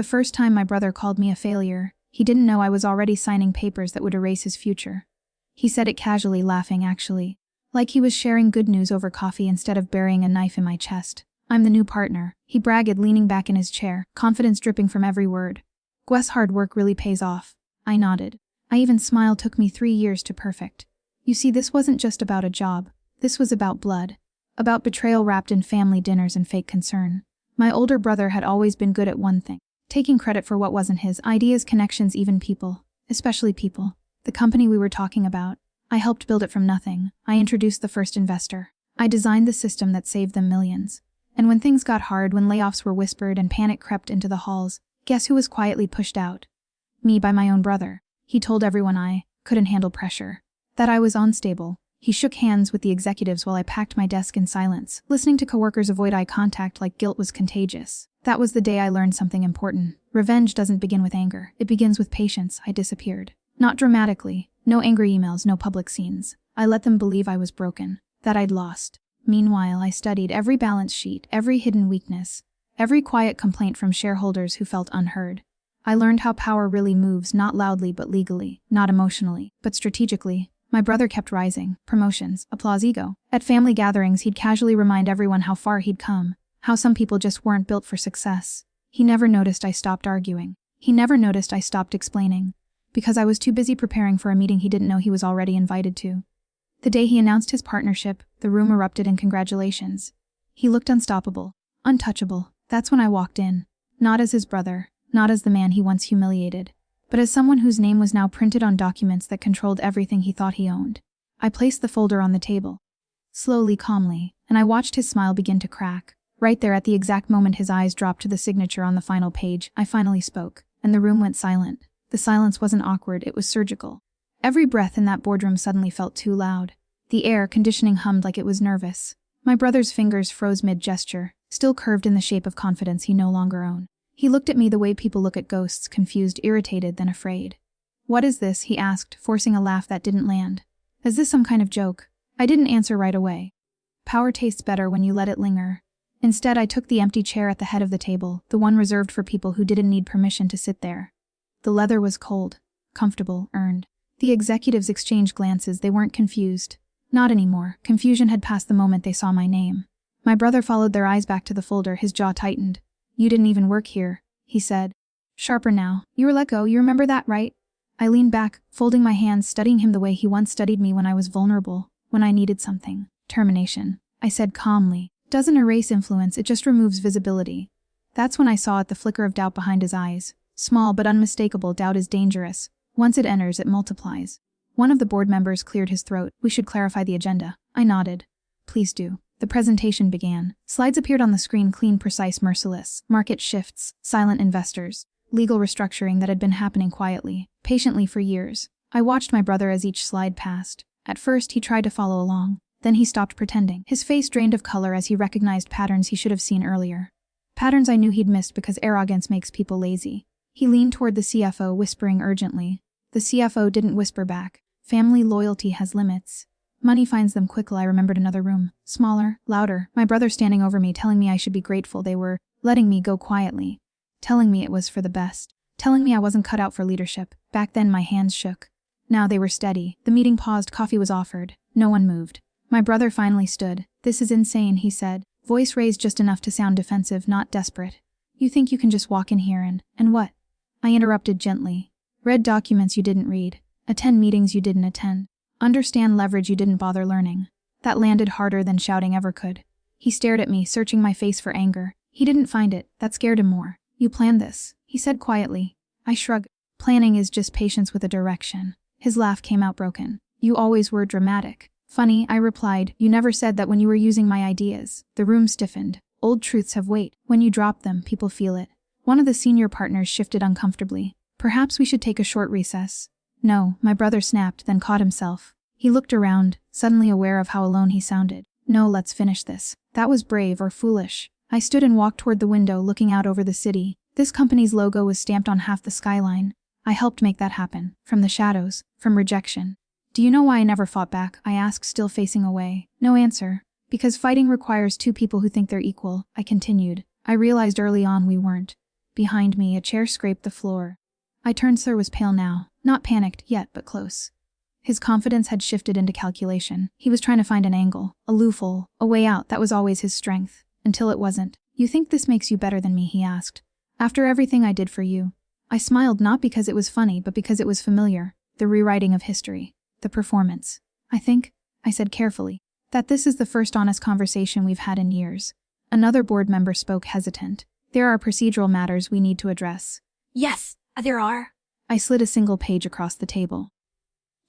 The first time my brother called me a failure, he didn't know I was already signing papers that would erase his future. He said it casually, laughing actually. Like he was sharing good news over coffee instead of burying a knife in my chest. "I'm the new partner," he bragged, leaning back in his chair, confidence dripping from every word. "Guess hard work really pays off." I nodded. I even smiled. "Took me 3 years to perfect." You see, this wasn't just about a job. This was about blood. About betrayal wrapped in family dinners and fake concern. My older brother had always been good at one thing: taking credit for what wasn't his. Ideas, connections, even people. Especially people. The company we were talking about. I helped build it from nothing. I introduced the first investor. I designed the system that saved them millions. And when things got hard, when layoffs were whispered and panic crept into the halls, guess who was quietly pushed out? Me, by my own brother. He told everyone I couldn't handle pressure. That I was unstable. He shook hands with the executives while I packed my desk in silence, listening to coworkers avoid eye contact like guilt was contagious. That was the day I learned something important. Revenge doesn't begin with anger. It begins with patience. I disappeared. Not dramatically. No angry emails, no public scenes. I let them believe I was broken, that I'd lost. Meanwhile, I studied every balance sheet, every hidden weakness, every quiet complaint from shareholders who felt unheard. I learned how power really moves, not loudly but legally, not emotionally, but strategically. My brother kept rising. Promotions, applause, ego. At family gatherings, he'd casually remind everyone how far he'd come, how some people just weren't built for success. He never noticed I stopped arguing. He never noticed I stopped explaining. Because I was too busy preparing for a meeting he didn't know he was already invited to. The day he announced his partnership, the room erupted in congratulations. He looked unstoppable, untouchable. That's when I walked in. Not as his brother, not as the man he once humiliated, but as someone whose name was now printed on documents that controlled everything he thought he owned. I placed the folder on the table. Slowly, calmly, and I watched his smile begin to crack. Right there, at the exact moment his eyes dropped to the signature on the final page, I finally spoke, and the room went silent. The silence wasn't awkward, it was surgical. Every breath in that boardroom suddenly felt too loud. The air conditioning hummed like it was nervous. My brother's fingers froze mid-gesture, still curved in the shape of confidence he no longer owned. He looked at me the way people look at ghosts, confused, irritated, then afraid. "What is this?" he asked, forcing a laugh that didn't land. "Is this some kind of joke?" I didn't answer right away. Power tastes better when you let it linger. Instead, I took the empty chair at the head of the table, the one reserved for people who didn't need permission to sit there. The leather was cold, comfortable, earned. The executives exchanged glances. They weren't confused. Not anymore. Confusion had passed the moment they saw my name. My brother followed their eyes back to the folder, his jaw tightened. "You didn't even work here," he said. Sharper now. "You were let go, you remember that, right?" I leaned back, folding my hands, studying him the way he once studied me when I was vulnerable, when I needed something. "Termination," I said calmly. "Doesn't erase influence, it just removes visibility." That's when I saw it, the flicker of doubt behind his eyes. Small but unmistakable. Doubt is dangerous. Once it enters, it multiplies. One of the board members cleared his throat. "We should clarify the agenda." I nodded. "Please do." The presentation began. Slides appeared on the screen, clean, precise, merciless. Market shifts, silent investors, legal restructuring that had been happening quietly, patiently for years. I watched my brother as each slide passed. At first, he tried to follow along. Then he stopped pretending. His face drained of color as he recognized patterns he should have seen earlier. Patterns I knew he'd missed because arrogance makes people lazy. He leaned toward the CFO, whispering urgently. The CFO didn't whisper back. Family loyalty has limits. Money finds them quickly. I remembered another room. Smaller, louder. My brother standing over me, telling me I should be grateful they were letting me go quietly. Telling me it was for the best. Telling me I wasn't cut out for leadership. Back then my hands shook. Now they were steady. The meeting paused. Coffee was offered. No one moved. My brother finally stood. "This is insane," he said, voice raised just enough to sound defensive, not desperate. "You think you can just walk in here and what?" I interrupted gently. "Read documents you didn't read. Attend meetings you didn't attend. Understand leverage you didn't bother learning." That landed harder than shouting ever could. He stared at me, searching my face for anger. He didn't find it. That scared him more. "You planned this," he said quietly. I shrugged. "Planning is just patience with a direction." His laugh came out broken. "You always were dramatic." "Funny," I replied. "You never said that when you were using my ideas." The room stiffened. Old truths have weight. When you drop them, people feel it. One of the senior partners shifted uncomfortably. "Perhaps we should take a short recess." "No," my brother snapped, then caught himself. He looked around, suddenly aware of how alone he sounded. "No, let's finish this." That was brave or foolish. I stood and walked toward the window, looking out over the city. This company's logo was stamped on half the skyline. I helped make that happen. From the shadows, from rejection. "Do you know why I never fought back?" I asked, still facing away. No answer. "Because fighting requires two people who think they're equal," I continued. "I realized early on we weren't. Behind me, a chair scraped the floor. I turned. Sir was pale now, not panicked yet, but close. His confidence had shifted into calculation. He was trying to find an angle, a loophole, a way out. That was always his strength. Until it wasn't. You think this makes you better than me? He asked. After everything I did for you. I smiled, not because it was funny, but because it was familiar. The rewriting of history. The performance. I think, I said carefully, that this is the first honest conversation we've had in years. Another board member spoke, hesitant. There are procedural matters we need to address. Yes, there are. I slid a single page across the table.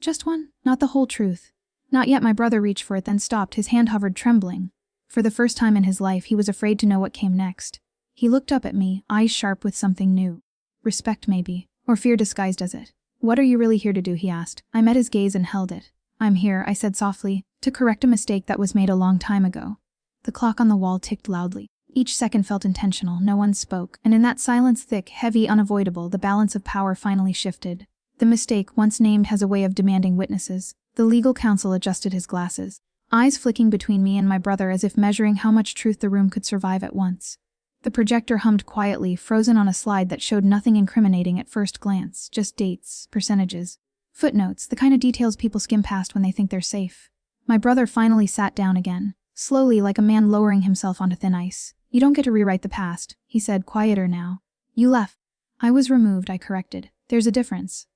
Just one, not the whole truth. Not yet. My brother reached for it, then stopped. His hand hovered, trembling. For the first time in his life, he was afraid to know what came next. He looked up at me, eyes sharp with something new. Respect, maybe, or fear disguised as it. What are you really here to do? He asked. I met his gaze and held it. I'm here, I said softly, to correct a mistake that was made a long time ago. The clock on the wall ticked loudly. Each second felt intentional. No one spoke, and in that silence, thick, heavy, unavoidable, the balance of power finally shifted. The mistake, once named, has a way of demanding witnesses. The legal counsel adjusted his glasses, eyes flicking between me and my brother as if measuring how much truth the room could survive at once. The projector hummed quietly, frozen on a slide that showed nothing incriminating at first glance, just dates, percentages, footnotes, the kind of details people skim past when they think they're safe. My brother finally sat down again, slowly, like a man lowering himself onto thin ice. You don't get to rewrite the past, he said, quieter now. You left. I was removed, I corrected. There's a difference.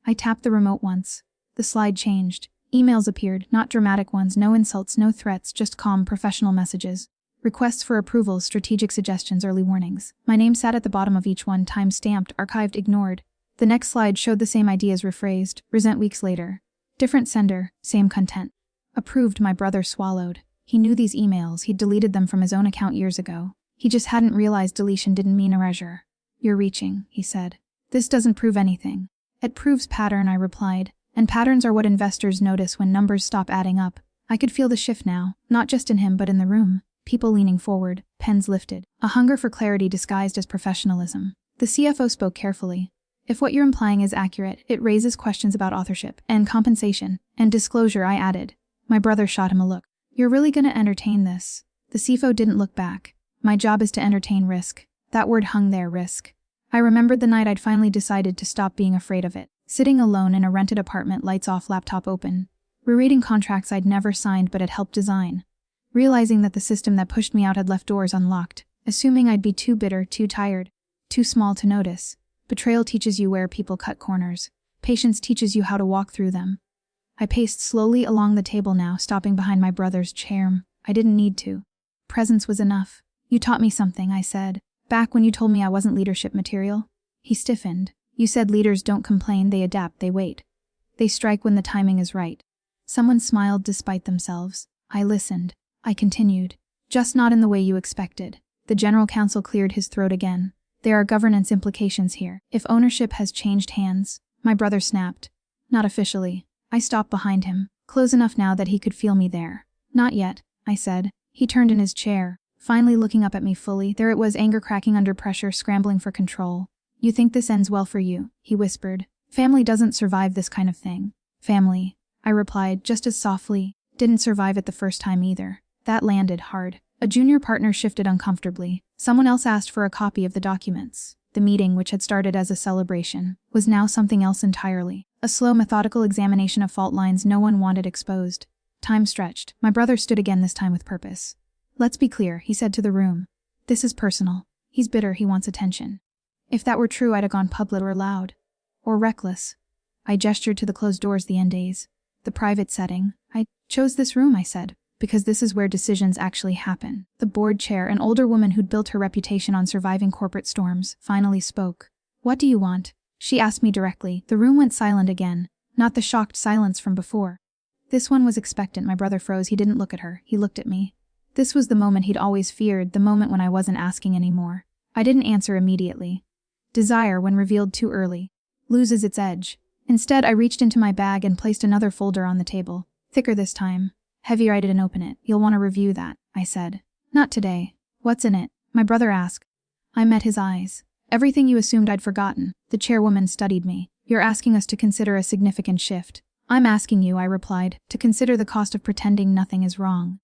I tapped the remote once. The slide changed. Emails appeared, not dramatic ones, no insults, no threats, just calm, professional messages. Requests for approvals, strategic suggestions, early warnings. My name sat at the bottom of each one, time-stamped, archived, ignored. The next slide showed the same ideas rephrased, resent weeks later. Different sender, same content. Approved. My brother swallowed. He knew these emails, he'd deleted them from his own account years ago. He just hadn't realized deletion didn't mean erasure. You're reaching, he said. This doesn't prove anything. It proves pattern, I replied. And patterns are what investors notice when numbers stop adding up. I could feel the shift now, not just in him but in the room. People leaning forward, pens lifted. A hunger for clarity disguised as professionalism. The CFO spoke carefully. If what you're implying is accurate, it raises questions about authorship, and compensation, and disclosure, I added. My brother shot him a look. You're really gonna entertain this? The CFO didn't look back. My job is to entertain risk. That word hung there, risk. I remembered the night I'd finally decided to stop being afraid of it. Sitting alone in a rented apartment, lights off, laptop open. Rereading contracts I'd never signed but had helped design. Realizing that the system that pushed me out had left doors unlocked. Assuming I'd be too bitter, too tired, too small to notice. Betrayal teaches you where people cut corners. Patience teaches you how to walk through them. I paced slowly along the table now, stopping behind my brother's chair. I didn't need to. Presence was enough. You taught me something, I said. Back when you told me I wasn't leadership material. He stiffened. You said leaders don't complain, they adapt, they wait. They strike when the timing is right. Someone smiled despite themselves. I listened. I continued. Just not in the way you expected. The general counsel cleared his throat again. There are governance implications here. If ownership has changed hands, my brother snapped. Not officially. I stopped behind him, close enough now that he could feel me there. Not yet, I said. He turned in his chair, finally looking up at me fully. There it was, anger cracking under pressure, scrambling for control. You think this ends well for you, he whispered. Family doesn't survive this kind of thing. Family, I replied just as softly, didn't survive it the first time either. That landed hard. A junior partner shifted uncomfortably. Someone else asked for a copy of the documents. The meeting, which had started as a celebration, was now something else entirely. A slow, methodical examination of fault lines no one wanted exposed. Time stretched. My brother stood again, this time with purpose. Let's be clear, he said to the room. This is personal. He's bitter, he wants attention. If that were true, I'd have gone public or loud. Or reckless. I gestured to the closed doors, the end days. The private setting. I chose this room, I said, because this is where decisions actually happen. The board chair, an older woman who'd built her reputation on surviving corporate storms, finally spoke. What do you want? She asked me directly. The room went silent again, not the shocked silence from before. This one was expectant. My brother froze. He didn't look at her. He looked at me. This was the moment he'd always feared, the moment when I wasn't asking anymore. I didn't answer immediately. Desire, when revealed too early, loses its edge. Instead, I reached into my bag and placed another folder on the table. Thicker this time. Heavier. I didn't open it. You'll want to review that, I said. Not today. What's in it? My brother asked. I met his eyes. Everything you assumed I'd forgotten. The chairwoman studied me. You're asking us to consider a significant shift. I'm asking you, I replied, to consider the cost of pretending nothing is wrong.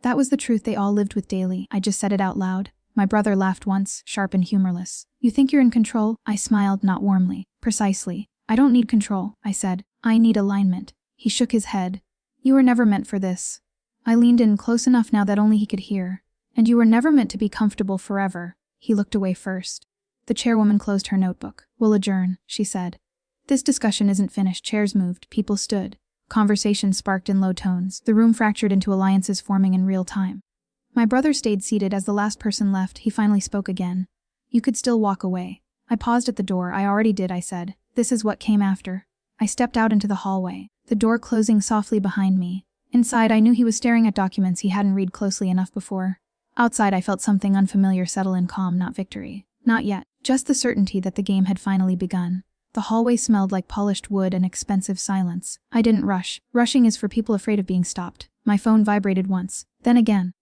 That was the truth they all lived with daily. I just said it out loud. My brother laughed once, sharp and humorless. You think you're in control? I smiled, not warmly. Precisely. I don't need control, I said. I need alignment. He shook his head. You were never meant for this. I leaned in close enough now that only he could hear. And you were never meant to be comfortable forever. He looked away first. The chairwoman closed her notebook. We'll adjourn, she said. This discussion isn't finished. Chairs moved. People stood. Conversation sparked in low tones. The room fractured into alliances forming in real time. My brother stayed seated as the last person left. He finally spoke again. You could still walk away. I paused at the door. I already did, I said. This is what came after. I stepped out into the hallway, the door closing softly behind me. Inside, I knew he was staring at documents he hadn't read closely enough before. Outside, I felt something unfamiliar settle in. Calm, not victory. Not yet. Just the certainty that the game had finally begun. The hallway smelled like polished wood and expensive silence. I didn't rush. Rushing is for people afraid of being stopped. My phone vibrated once, then again.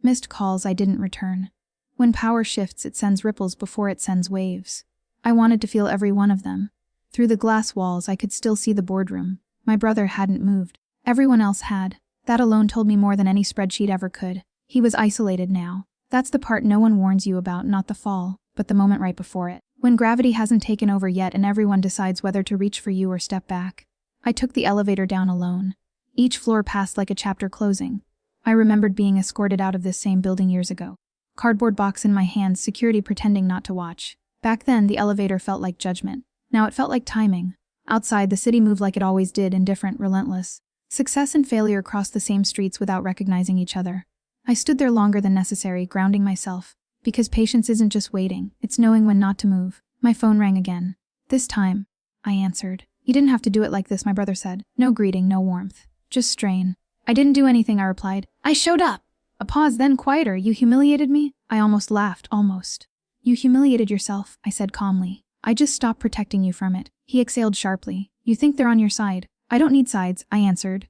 Missed calls I didn't return. When power shifts, it sends ripples before it sends waves. I wanted to feel every one of them. Through the glass walls, I could still see the boardroom. My brother hadn't moved. Everyone else had. That alone told me more than any spreadsheet ever could. He was isolated now. That's the part no one warns you about, not the fall, but the moment right before it. When gravity hasn't taken over yet and everyone decides whether to reach for you or step back. I took the elevator down alone. Each floor passed like a chapter closing. I remembered being escorted out of this same building years ago. Cardboard box in my hands, security pretending not to watch. Back then, the elevator felt like judgment. Now it felt like timing. Outside, the city moved like it always did, indifferent, relentless. Success and failure crossed the same streets without recognizing each other. I stood there longer than necessary, grounding myself. Because patience isn't just waiting, it's knowing when not to move. My phone rang again. This time, I answered. You didn't have to do it like this, my brother said. No greeting, no warmth. Just strain. I didn't do anything, I replied. I showed up. A pause, then quieter. You humiliated me? I almost laughed, almost. You humiliated yourself, I said calmly. I just stopped protecting you from it. He exhaled sharply. You think they're on your side. I don't need sides, I answered.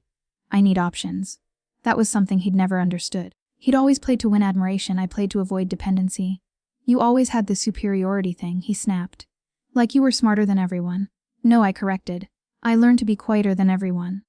I need options. That was something he'd never understood. He'd always played to win admiration, I played to avoid dependency. You always had this superiority thing, he snapped. Like you were smarter than everyone. No, I corrected. I learned to be quieter than everyone.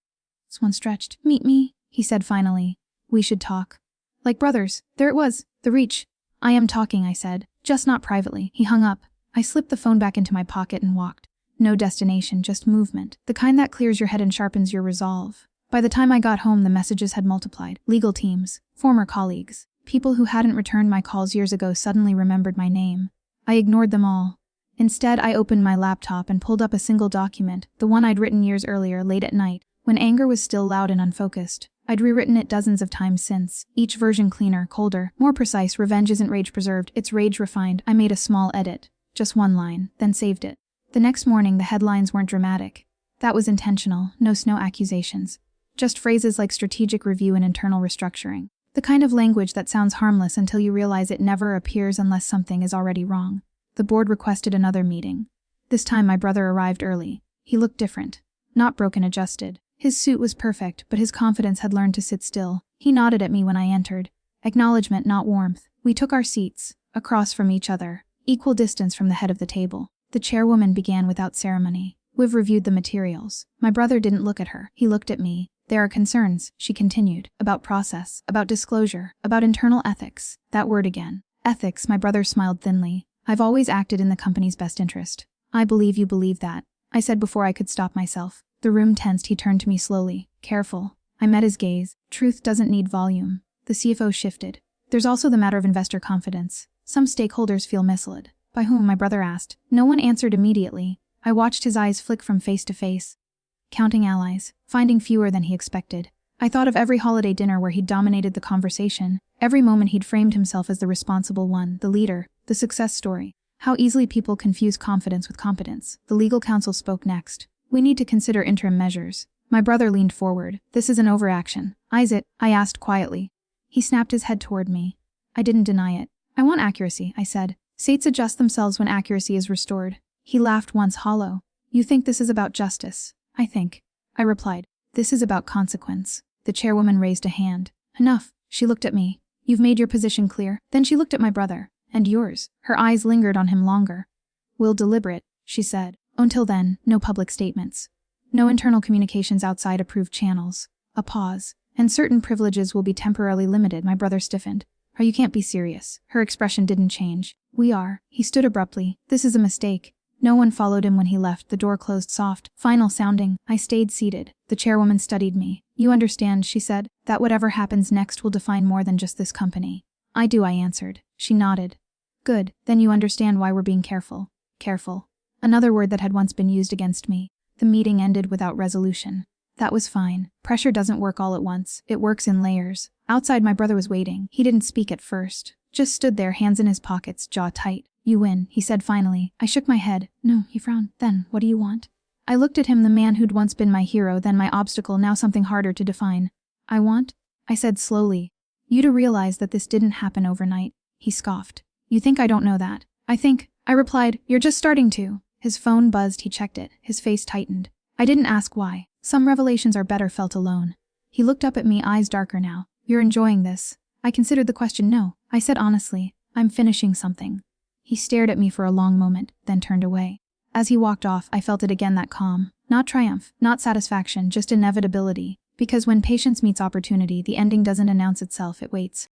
Swan stretched. Meet me, he said finally. We should talk. Like brothers. There it was, the reach. I am talking, I said. Just not privately. He hung up. I slipped the phone back into my pocket and walked. No destination, just movement. The kind that clears your head and sharpens your resolve. By the time I got home, the messages had multiplied. Legal teams, former colleagues, people who hadn't returned my calls years ago suddenly remembered my name. I ignored them all. Instead, I opened my laptop and pulled up a single document, the one I'd written years earlier, late at night, when anger was still loud and unfocused. I'd rewritten it dozens of times since, each version cleaner, colder, more precise. Revenge isn't rage preserved, it's rage refined. I made a small edit, just one line, then saved it. The next morning, the headlines weren't dramatic. That was intentional, no accusations. Just phrases like strategic review and internal restructuring. The kind of language that sounds harmless until you realize it never appears unless something is already wrong. The board requested another meeting. This time my brother arrived early. He looked different. Not broken, adjusted. His suit was perfect, but his confidence had learned to sit still. He nodded at me when I entered. Acknowledgement, not warmth. We took our seats, across from each other, equal distance from the head of the table. The chairwoman began without ceremony. We've reviewed the materials. My brother didn't look at her. He looked at me. There are concerns, she continued, about process, about disclosure, about internal ethics. That word again. Ethics, my brother smiled thinly. I've always acted in the company's best interest. I believe you believe that, I said before I could stop myself. The room tensed. He turned to me slowly. Careful. I met his gaze. Truth doesn't need volume. The CFO shifted. There's also the matter of investor confidence. Some stakeholders feel misled. By whom? My brother asked. No one answered immediately. I watched his eyes flick from face to face. Counting allies, finding fewer than he expected. I thought of every holiday dinner where he'd dominated the conversation, every moment he'd framed himself as the responsible one, the leader, the success story. How easily people confuse confidence with competence. The legal counsel spoke next. We need to consider interim measures. My brother leaned forward. This is an overaction. Is it? I asked quietly. He snapped his head toward me. I didn't deny it. I want accuracy, I said. States adjust themselves when accuracy is restored. He laughed once hollow. You think this is about justice? I think. I replied. This is about consequence. The chairwoman raised a hand. Enough. She looked at me. You've made your position clear. Then she looked at my brother. And yours. Her eyes lingered on him longer. We'll deliberate, she said. Until then, no public statements. No internal communications outside approved channels. A pause. And certain privileges will be temporarily limited. My brother stiffened. You can't be serious. Her expression didn't change. We are. He stood abruptly. This is a mistake. No one followed him when he left. The door closed soft, final sounding. I stayed seated. The chairwoman studied me. You understand, she said, that whatever happens next will define more than just this company. I do, I answered. She nodded. Good, then you understand why we're being careful. Careful. Another word that had once been used against me. The meeting ended without resolution. That was fine. Pressure doesn't work all at once. It works in layers. Outside, my brother was waiting. He didn't speak at first. Just stood there, hands in his pockets, jaw tight. You win, he said finally. I shook my head. No, he frowned. Then, what do you want? I looked at him, the man who'd once been my hero, then my obstacle, now something harder to define. I want, I said slowly, you to realize that this didn't happen overnight. He scoffed. You think I don't know that? I replied, you're just starting to. His phone buzzed, he checked it. His face tightened. I didn't ask why. Some revelations are better felt alone. He looked up at me, eyes darker now. You're enjoying this? I considered the question. No. I said honestly, I'm finishing something. He stared at me for a long moment, then turned away. As he walked off, I felt it again, that calm. Not triumph, not satisfaction, just inevitability. Because when patience meets opportunity, the ending doesn't announce itself, it waits.